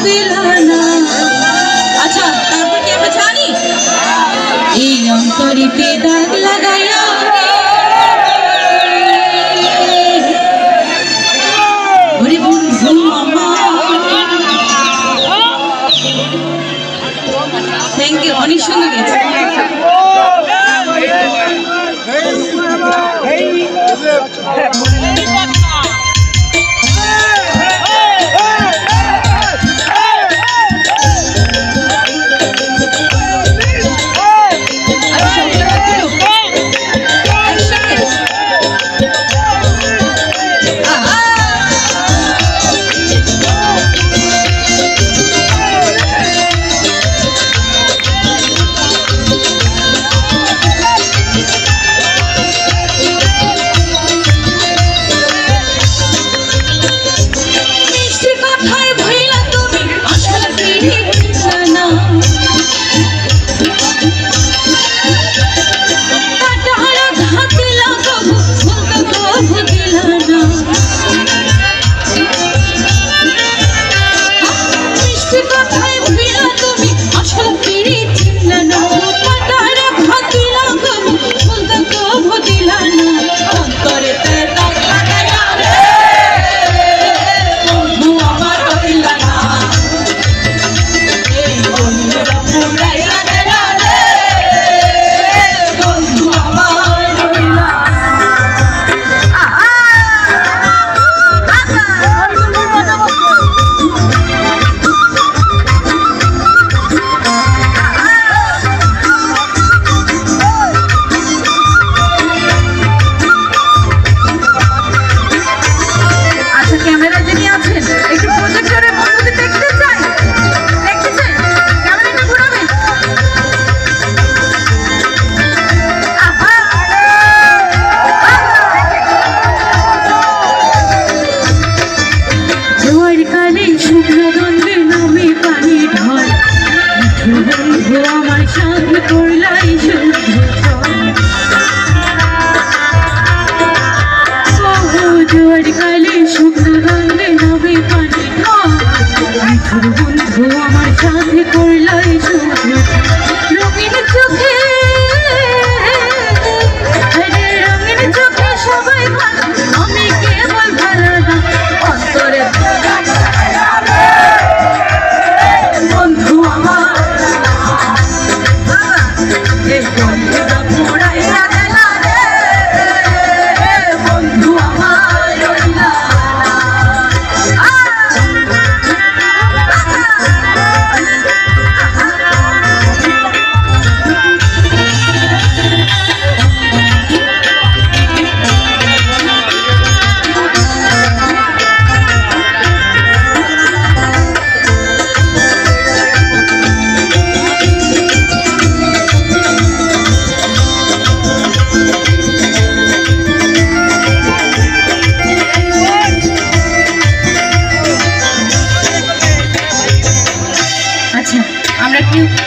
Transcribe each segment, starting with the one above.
দিলানা। আচ্ছা তারপর কি আমরা জানি এই অন্তরিতে দাগ লাগাইয়া ওরে বন্ধু আমার। থ্যাংক ইউ, অনেক সুন্দর গেছে।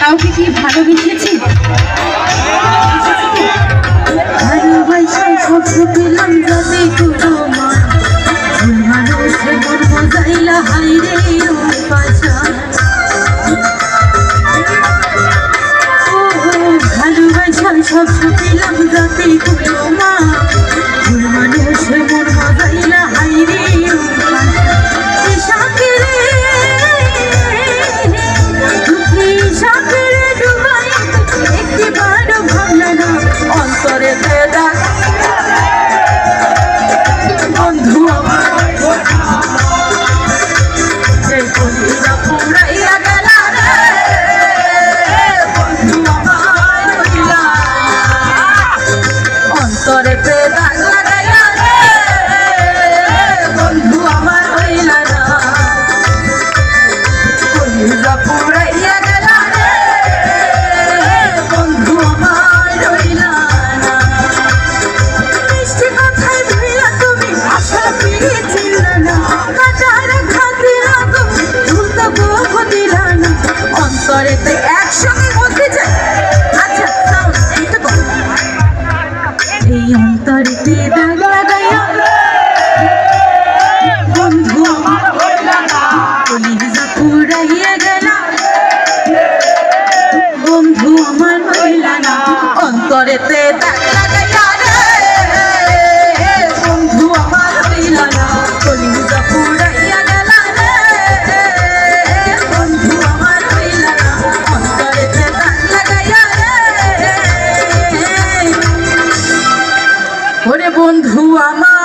কাউকে কি ভালোবেসেছি? ভালোবাসায় শব্দ পেলাম যাতে তোমার ভুল মানুষে মন মজাইলা হাইরে পাশা। ভালোবাসায় শব্দ পেলাম যাতে তোমার ভুল মানুষে মন মজাইলা হাইরে অন্তরে অন্তরেতে দাগ লাগাইয়া রে বন্ধু আমার হইলা না কলিজা পুরাইয়া গেলা রে বন্ধু আমার হইলা না অন্তরেতে দাগ লাগাইয়া রে ওরে বন্ধু আমার